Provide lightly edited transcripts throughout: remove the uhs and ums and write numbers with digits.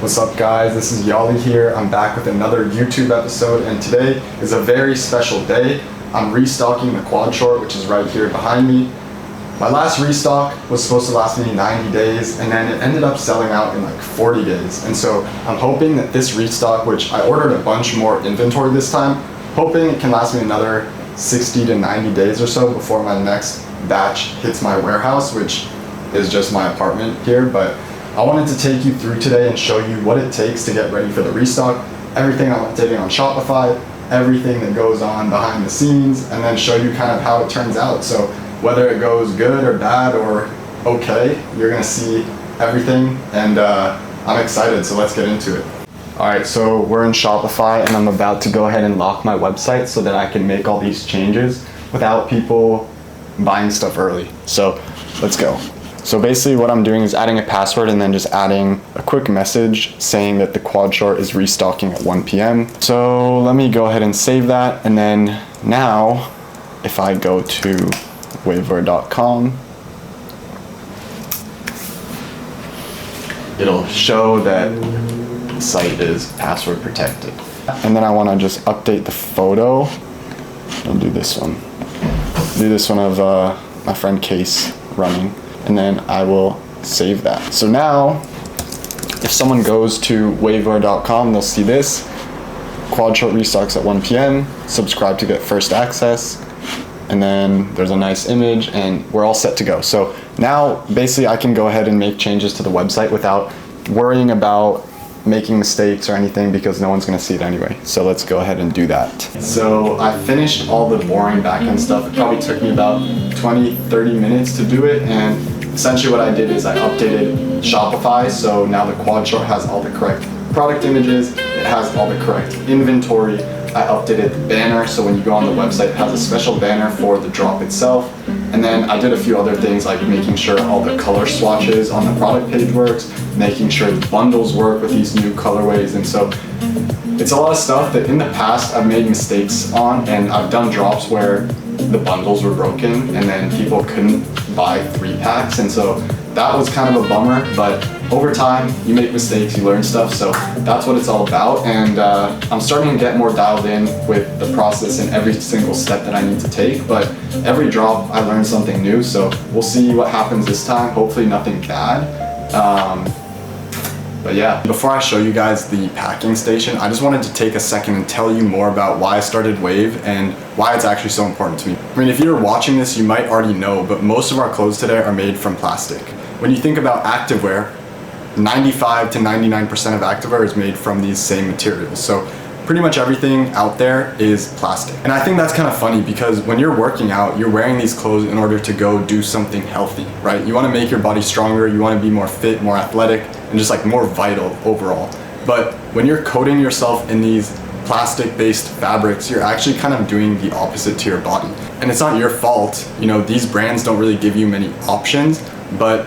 What's up guys, this is Yahli here. I'm back with another YouTube episode, and today is a very special day. I'm restocking the quad short, which is right here behind me. My last restock was supposed to last me 90 days, and then it ended up selling out in like 40 days. And so I'm hoping that this restock, which I ordered a bunch more inventory this time, hoping it can last me another 60 to 90 days or so before my next batch hits my warehouse, which is just my apartment here. But I wanted to take you through today and show you what it takes to get ready for the restock, everything I'm updating on Shopify, everything that goes on behind the scenes, and then show you kind of how it turns out. So whether it goes good or bad or okay, you're gonna see everything, and I'm excited, so let's get into it. All right, so we're in Shopify and I'm about to go ahead and lock my website so that I can make all these changes without people buying stuff early. So let's go. So basically what I'm doing is adding a password and then just adding a quick message saying that the quad short is restocking at 1 p.m. So let me go ahead and save that, and then now if I go to Wayve.com, it'll show that the site is password protected. And then I want to just update the photo. I'll do this one. Do this one of my friend Case running, and then I will save that. So now if someone goes to Wayve.com, they'll see this. Quad short restocks at 1 p.m. Subscribe to get first access. And then there's a nice image and we're all set to go. So now basically I can go ahead and make changes to the website without worrying about making mistakes or anything, because no one's gonna see it anyway. So let's go ahead and do that. So I finished all the boring backend stuff. It probably took me about 20-30 minutes to do it, and essentially what I did is I updated Shopify, so now the quad short has all the correct product images, it has all the correct inventory. I updated the banner, so when you go on the website, it has a special banner for the drop itself. And then I did a few other things, like making sure all the color swatches on the product page works, making sure the bundles work with these new colorways. And so it's a lot of stuff that in the past I've made mistakes on, and I've done drops where the bundles were broken and then people couldn't buy 3-packs. And so that was kind of a bummer, but over time you make mistakes, you learn stuff, so that's what it's all about. And I'm starting to get more dialed in with the process and every single step that I need to take, but every drop I learn something new, so we'll see what happens this time. Hopefully nothing bad. But yeah, before I show you guys the packing station, I just wanted to take a second and tell you more about why I started Wayve and why it's actually so important to me. I mean, if you're watching this, you might already know, but most of our clothes today are made from plastic. When you think about activewear, 95 to 99% of activewear is made from these same materials. So pretty much everything out there is plastic. And I think that's kind of funny, because when you're working out, you're wearing these clothes in order to go do something healthy, right? You want to make your body stronger, you want to be more fit, more athletic, and just like more vital overall. But when you're coating yourself in these plastic-based fabrics, you're actually kind of doing the opposite to your body. And it's not your fault. You know, these brands don't really give you many options, but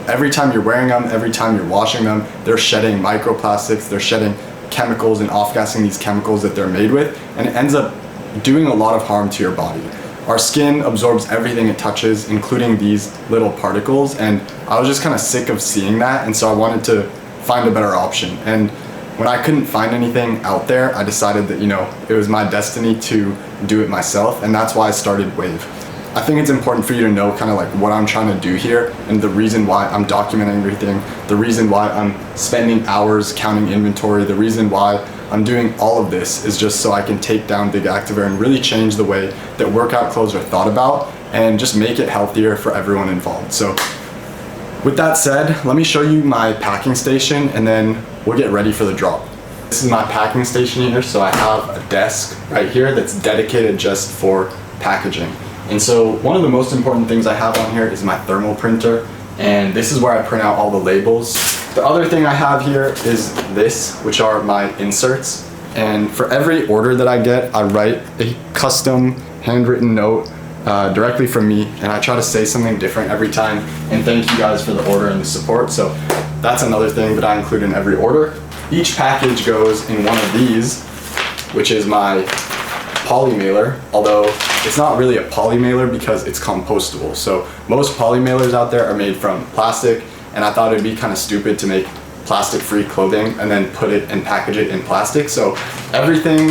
every time you're wearing them, every time you're washing them, they're shedding microplastics, they're shedding chemicals and off-gassing these chemicals that they're made with, and it ends up doing a lot of harm to your body. Our skin absorbs everything it touches, including these little particles, and I was just kind of sick of seeing that, and so I wanted to find a better option. And when I couldn't find anything out there, I decided that, you know, it was my destiny to do it myself, and that's why I started Wayve. I think it's important for you to know kind of like what I'm trying to do here, and the reason why I'm documenting everything, the reason why I'm spending hours counting inventory, the reason why I'm doing all of this is just so I can take down big activewear and really change the way that workout clothes are thought about and just make it healthier for everyone involved. So with that said, let me show you my packing station and then we'll get ready for the drop. This is my packing station here, so I have a desk right here that's dedicated just for packaging. And so one of the most important things I have on here is my thermal printer, and this is where I print out all the labels. The other thing I have here is this, which are my inserts. And for every order that I get, I write a custom handwritten note directly from me, and I try to say something different every time and thank you guys for the order and the support. So that's another thing that I include in every order. Each package goes in one of these, which is my poly mailer, although it's not really a poly mailer because it's compostable. So most poly mailers out there are made from plastic, and I thought it'd be kind of stupid to make plastic-free clothing and then put it and package it in plastic. So everything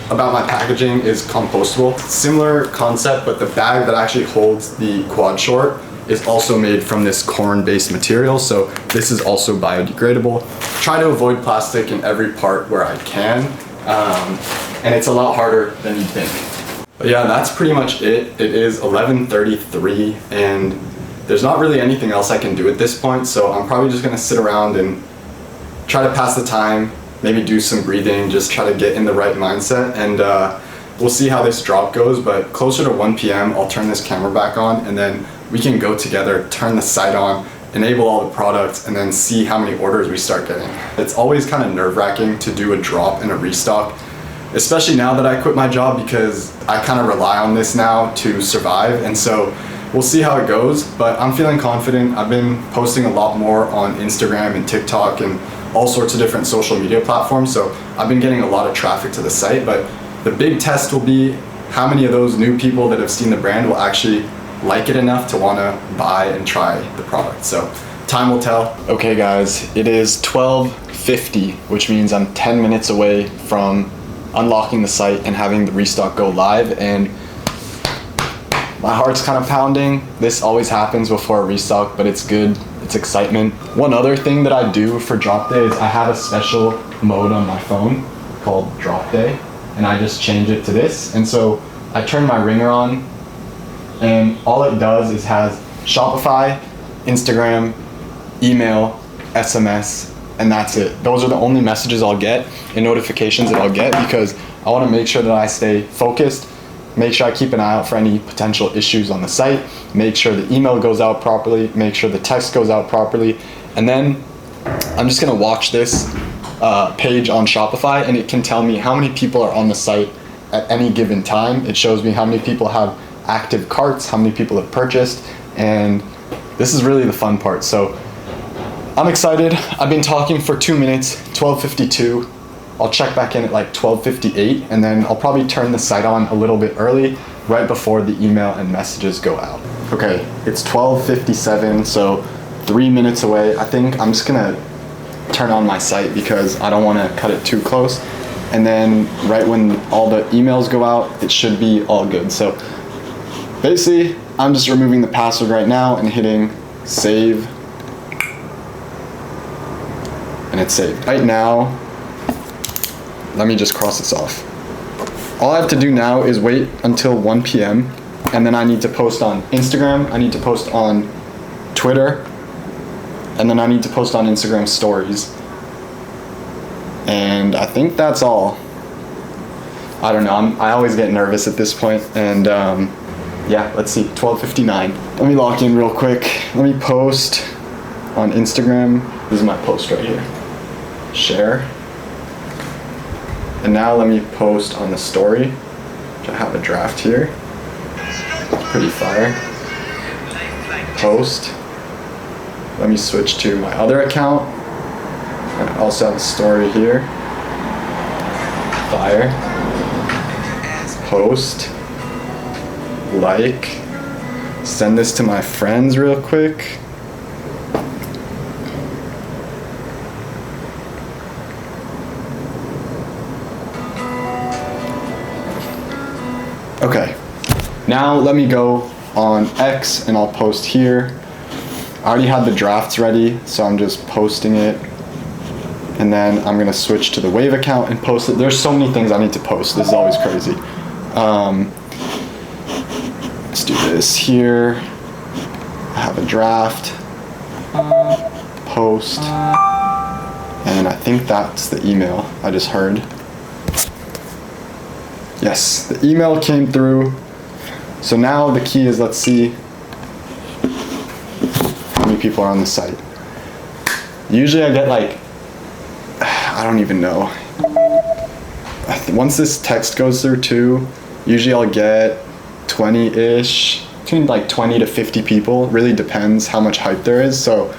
about my packaging is compostable. Similar concept, but the bag that actually holds the quad short is also made from this corn-based material, so this is also biodegradable. Try to avoid plastic in every part where I can, and it's a lot harder than you think. But yeah, that's pretty much it. It is 11:33, and there's not really anything else I can do at this point, so I'm probably just gonna sit around and try to pass the time, maybe do some breathing, just try to get in the right mindset, and we'll see how this drop goes. But closer to 1 p.m., I'll turn this camera back on, and then we can go together, turn the site on, enable all the products, and then see how many orders we start getting. It's always kind of nerve-wracking to do a drop and a restock, especially now that I quit my job, because I kind of rely on this now to survive. And so we'll see how it goes, but I'm feeling confident. I've been posting a lot more on Instagram and TikTok and all sorts of different social media platforms, so I've been getting a lot of traffic to the site. But the big test will be how many of those new people that have seen the brand will actually like it enough to want to buy and try the product. So time will tell. Okay guys, it is 12:50, which means I'm 10 minutes away from unlocking the site and having the restock go live, and my heart's kind of pounding. This always happens before a restock, but it's good. It's excitement. One other thing that I do for drop day is I have a special mode on my phone called drop day, and I just change it to this. And so I turn my ringer on, and all it does is has Shopify, Instagram, email, SMS, and that's it. Those are the only messages I'll get and notifications that I'll get, because I want to make sure that I stay focused, make sure I keep an eye out for any potential issues on the site, make sure the email goes out properly, make sure the text goes out properly, and then I'm just gonna watch this page on Shopify, and it can tell me how many people are on the site at any given time. It shows me how many people have active carts, how many people have purchased, and this is really the fun part. So I'm excited. I've been talking for 2 minutes, 12:52. I'll check back in at like 12:58, and then I'll probably turn the site on a little bit early, right before the email and messages go out. Okay, it's 12:57, so 3 minutes away. I think I'm just gonna turn on my site because I don't want to cut it too close, and then right when all the emails go out, it should be all good. So basically, I'm just removing the password right now and hitting save, and it's saved. Right now, let me just cross this off. All I have to do now is wait until 1 p.m. and then I need to post on Instagram, I need to post on Twitter, and then I need to post on Instagram stories. And I think that's all. I don't know, I always get nervous at this point, and yeah, let's see, 12:59. Let me lock in real quick. Let me post on Instagram. This is my post right here. Share. And now let me post on the story, which I have a draft here. Pretty fire. Post. Let me switch to my other account. I also have a story here. Fire. Post. Like. Send this to my friends real quick. Okay, now let me go on X and I'll post here. I already had the drafts ready, so I'm just posting it. And then I'm gonna switch to the Wayve account and post it. There's so many things I need to post. This is always crazy. Let's do this here. I have a draft, post, and I think that's the email I just heard. Yes, the email came through. So now the key is, let's see how many people are on the site. Usually I get like, I don't even know. Once this text goes through too, usually I'll get 20-ish, between like 20 to 50 people. Really depends how much hype there is. So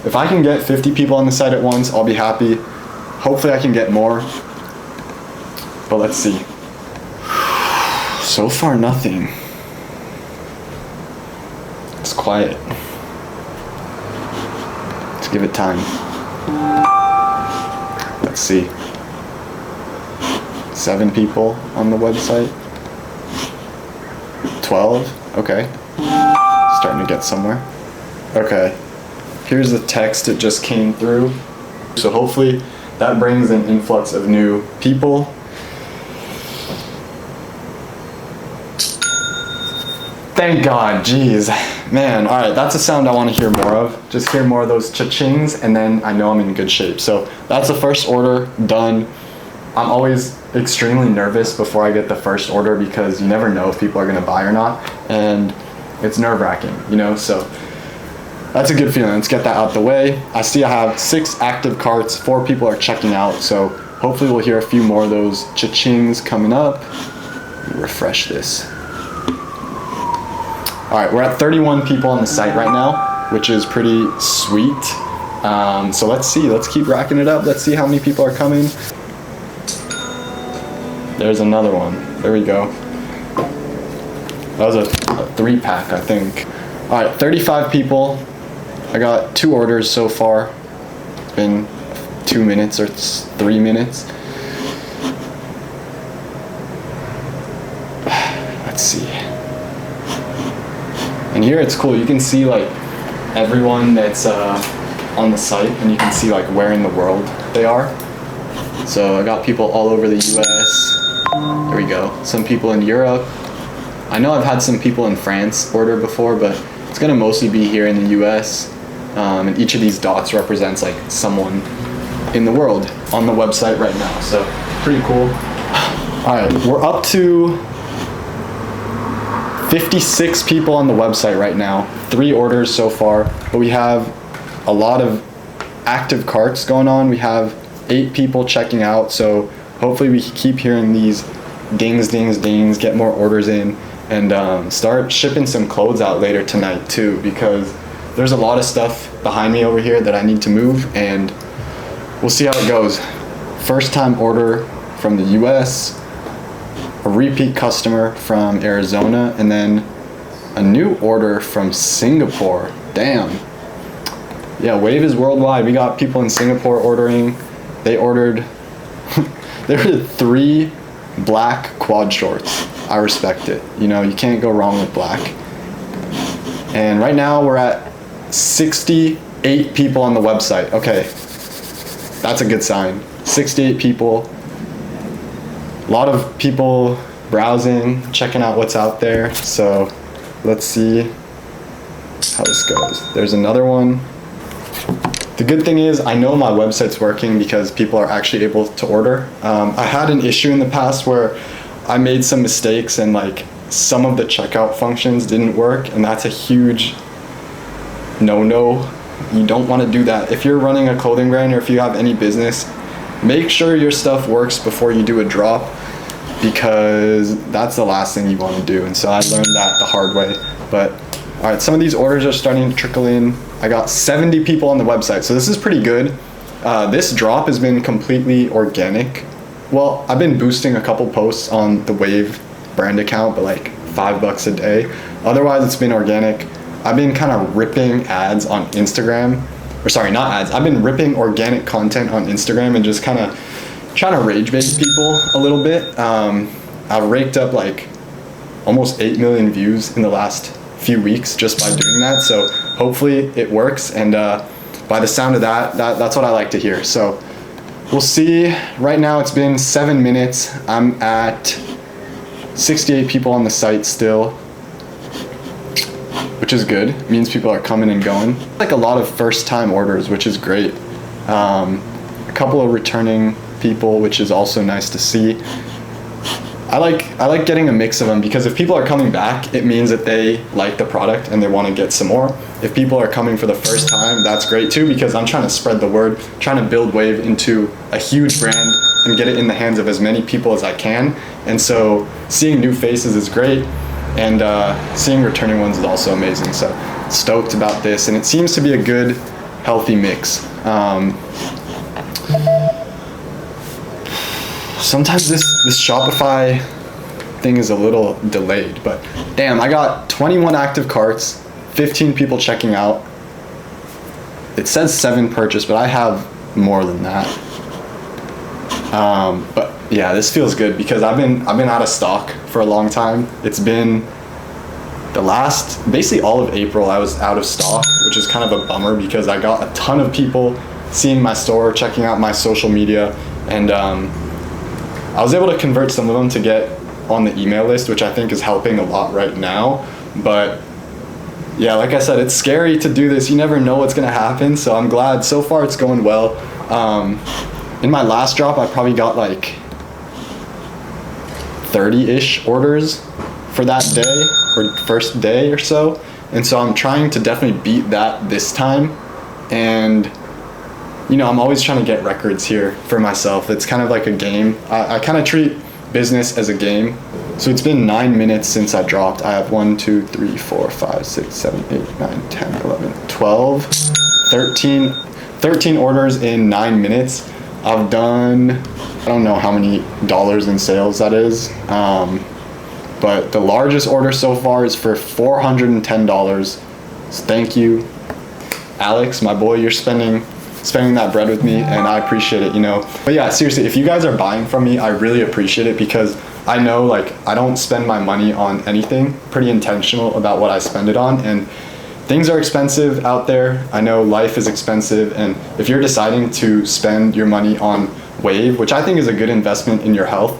if I can get 50 people on the site at once, I'll be happy. Hopefully I can get more, but let's see. So far, nothing. It's quiet. Let's give it time. Let's see. 7 people on the website. 12, okay. Starting to get somewhere. Okay, here's the text it just came through. So hopefully that brings an influx of new people. Thank God, geez. Man, all right, that's a sound I want to hear more of. Just hear more of those cha-chings, and then I know I'm in good shape. So that's the first order done. I'm always extremely nervous before I get the first order because you never know if people are gonna buy or not. And it's nerve-wracking, you know, so that's a good feeling. Let's get that out the way. I see I have 6 active carts, 4 people are checking out, so hopefully we'll hear a few more of those cha-chings coming up. Refresh this. All right, we're at 31 people on the site right now, which is pretty sweet. So let's see, let's keep racking it up. Let's see how many people are coming. There's another one, there we go. That was a 3-pack, I think. All right, 35 people. I got 2 orders so far. It's been 2 minutes or 3 minutes. Let's see. And here it's cool. You can see like everyone that's on the site, and you can see like where in the world they are. So I got people all over the US. There we go. Some people in Europe. I know I've had some people in France order before, but it's gonna mostly be here in the US. And each of these dots represents like someone in the world on the website right now. So pretty cool. All right, we're up to 56 people on the website right now. 3 orders so far, but we have a lot of active carts going on. We have 8 people checking out, so hopefully we keep hearing these dings, dings, dings, get more orders in, and start shipping some clothes out later tonight too, because there's a lot of stuff behind me over here that I need to move, and we'll see how it goes. First time order from the US, a repeat customer from Arizona, and then a new order from Singapore. Damn. Yeah, Wayve is worldwide. We got people in Singapore ordering. They ordered 3 black quad shorts. I respect it. You know, you can't go wrong with black. And right now we're at 68 people on the website. Okay, that's a good sign. 68 people. A lot of people browsing, checking out what's out there. So let's see how this goes. There's another one. The good thing is I know my website's working because people are actually able to order. I had an issue in the past where I made some mistakes and like some of the checkout functions didn't work, and that's a huge no-no. You don't want to do that. If you're running a clothing brand or if you have any business, make sure your stuff works before you do a drop, because that's the last thing you want to do. And so I learned that the hard way. But all right, some of these orders are starting to trickle in. I got 70 people on the website, so this is pretty good. This drop has been completely organic. Well, I've been boosting a couple posts on the Wayve brand account, but like $5 a day. Otherwise, it's been organic. I've been kind of ripping ads on Instagram, or sorry, not ads. I've been ripping organic content on Instagram and just kind of trying to rage bait people a little bit. I've raked up like almost 8 million views in the last few weeks just by doing that. So hopefully it works. And by the sound of that's what I like to hear. So we'll see. Right now it's been 7 minutes. I'm at 68 people on the site still, which is good. It means people are coming and going. Like a lot of first time orders, which is great. A couple of returning people, which is also nice to see. I like getting a mix of them, because if people are coming back, it means that they like the product and they want to get some more. If people are coming for the first time, that's great too, because I'm trying to spread the word, trying to build Wayve into a huge brand and get it in the hands of as many people as I can. And so seeing new faces is great, and seeing returning ones is also amazing. So stoked about this, and it seems to be a good, healthy mix. Sometimes this Shopify thing is a little delayed, but damn, I got 21 active carts, 15 people checking out. It says 7 purchased, but I have more than that. But yeah, this feels good because I've been out of stock for a long time. It's been basically all of April I was out of stock, which is kind of a bummer because I got a ton of people seeing my store, checking out my social media, and I was able to convert some of them to get on the email list, which I think is helping a lot right now. But yeah, like I said, it's scary to do this. You never know what's gonna happen, so I'm glad so far it's going well. In my last drop, I probably got like 30-ish orders for that day, or first day or so. And so I'm trying to definitely beat that this time. And you know, I'm always trying to get records here for myself. It's kind of like a game. I kind of treat business as a game. So it's been 9 minutes since I dropped. I have 1, 2, 3, 4, 5, 6, 7, 8, 9, 10, 11, 12, 13 orders in 9 minutes. I've done, I don't know how many dollars in sales that is. But the largest order so far is for $410. So thank you, Alex, my boy. You're spending that bread with me, and I appreciate it, you know. But yeah, seriously, if you guys are buying from me, I really appreciate it because I know, like, I don't spend my money on anything. Pretty intentional about what I spend it on, and things are expensive out there. I know life is expensive, and if you're deciding to spend your money on Wayve, which I think is a good investment in your health,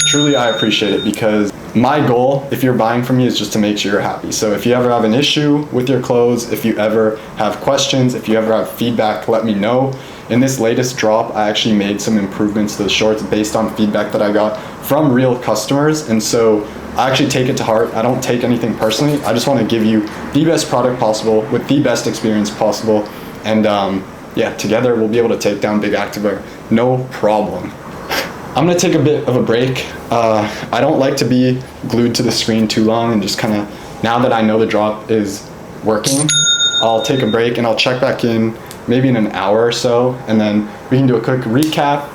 truly I appreciate it because my goal, if you're buying from me, is just to make sure you're happy. So if you ever have an issue with your clothes, if you ever have questions, if you ever have feedback, let me know. In this latest drop, I actually made some improvements to the shorts based on feedback that I got from real customers. And so I actually take it to heart. I don't take anything personally. I just want to give you the best product possible with the best experience possible. And yeah, together we'll be able to take down big activewear. No problem. I'm gonna take a bit of a break. I don't like to be glued to the screen too long, and just kind of, now that I know the drop is working, I'll take a break and I'll check back in maybe in an hour or so, and then we can do a quick recap.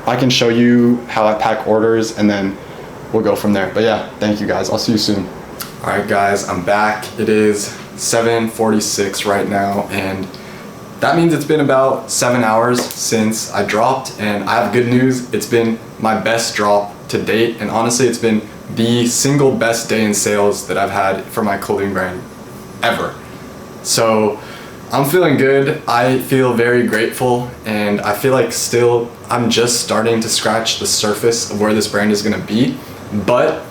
I can show you how I pack orders, and then we'll go from there. But yeah, thank you guys. I'll see you soon. All right guys, I'm back. It is 7:46 right now, and that means it's been about 7 hours since I dropped, and I have good news. It's been my best drop to date, and honestly, it's been the single best day in sales that I've had for my clothing brand ever. So I'm feeling good. I feel very grateful, and I feel like still I'm just starting to scratch the surface of where this brand is gonna be, but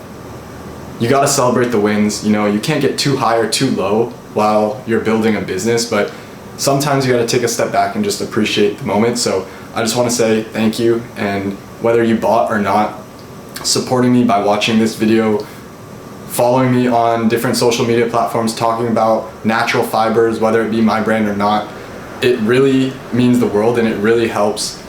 you gotta celebrate the wins. You know, you can't get too high or too low while you're building a business, but sometimes you got to take a step back and just appreciate the moment. So I just want to say thank you, and whether you bought or not, supporting me by watching this video, following me on different social media platforms, talking about natural fibers, whether it be my brand or not, it really means the world, and it really helps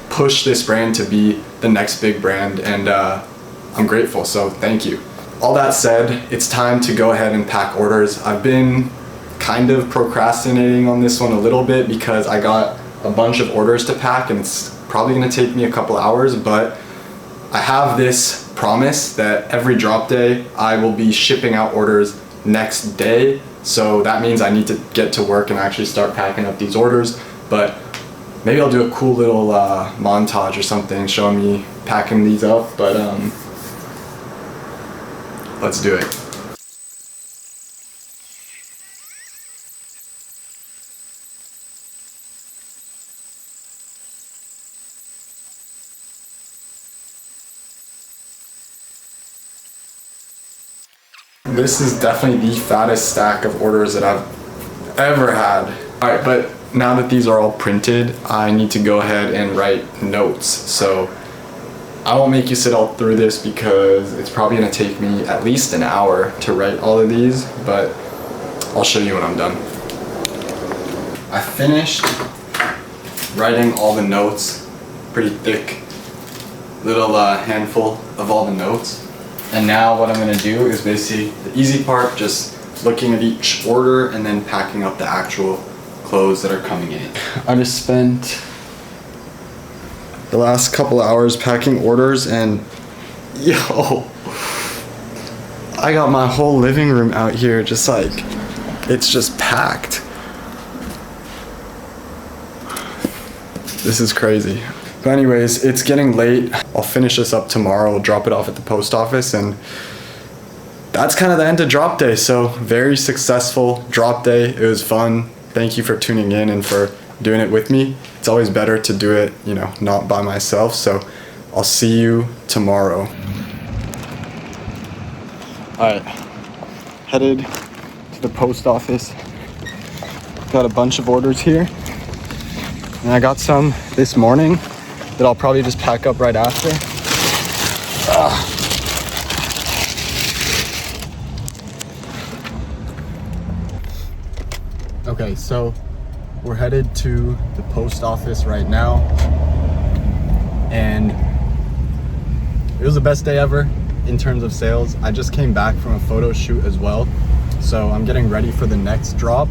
push this brand to be the next big brand, and I'm grateful, so thank you. All that said, it's time to go ahead and pack orders. I've been kind of procrastinating on this one a little bit because I got a bunch of orders to pack, and it's probably going to take me a couple hours, but I have this promise that every drop day I will be shipping out orders next day. So that means I need to get to work and actually start packing up these orders. But maybe I'll do a cool little montage or something showing me packing these up, but let's do it. This is definitely the fattest stack of orders that I've ever had. All right, but now that these are all printed, I need to go ahead and write notes. So I won't make you sit all through this because it's probably gonna take me at least an hour to write all of these, but I'll show you when I'm done. I finished writing all the notes, pretty thick little handful of all the notes. And now what I'm gonna do is basically the easy part, just looking at each order and then packing up the actual clothes that are coming in. I just spent the last couple hours packing orders, and yo, I got my whole living room out here just like, it's just packed. This is crazy. But anyways, it's getting late. I'll finish this up tomorrow. I'll drop it off at the post office, and that's kind of the end of drop day. So very successful drop day. It was fun. Thank you for tuning in and for doing it with me. It's always better to do it, you know, not by myself. So I'll see you tomorrow. All right, headed to the post office. Got a bunch of orders here. And I got some this morning that I'll probably just pack up right after. Okay, so we're headed to the post office right now, and it was the best day ever in terms of sales. I just came back from a photo shoot as well, so I'm getting ready for the next drop,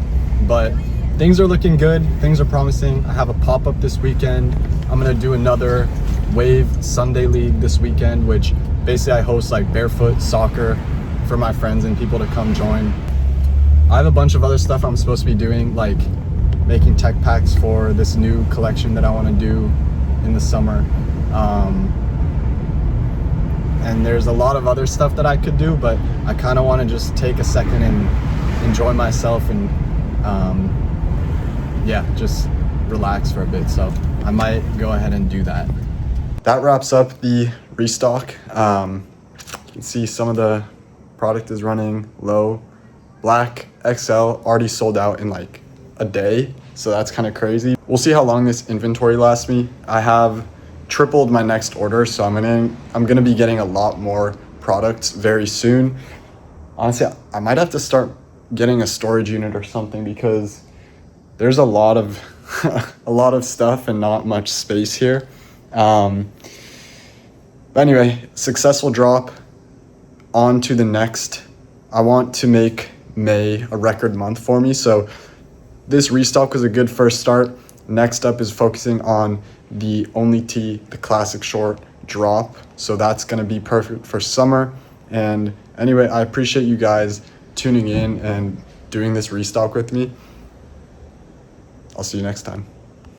but things are looking good. Things are promising. I have a pop-up this weekend. I'm gonna do another Wayve Sunday League this weekend, which basically I host like barefoot soccer for my friends and people to come join. I have a bunch of other stuff I'm supposed to be doing, like making tech packs for this new collection that I want to do in the summer. And there's a lot of other stuff that I could do, but I kind of want to just take a second and enjoy myself and yeah, just relax for a bit. So I might go ahead and do that. That wraps up the restock. You can see some of the product is running low. Black XL already sold out in like a day, so that's kind of crazy. We'll see how long this inventory lasts me. I have tripled my next order, so I'm gonna be getting a lot more products very soon. Honestly, I might have to start getting a storage unit or something, because there's a lot of a lot of stuff and not much space here. But anyway, successful drop. On to the next. I want to make May a record month for me, so this restock was a good first start. Next up is focusing on the Only Tee, the classic short drop, so that's going to be perfect for summer. And anyway, I appreciate you guys tuning in and doing this restock with me. I'll see you next time.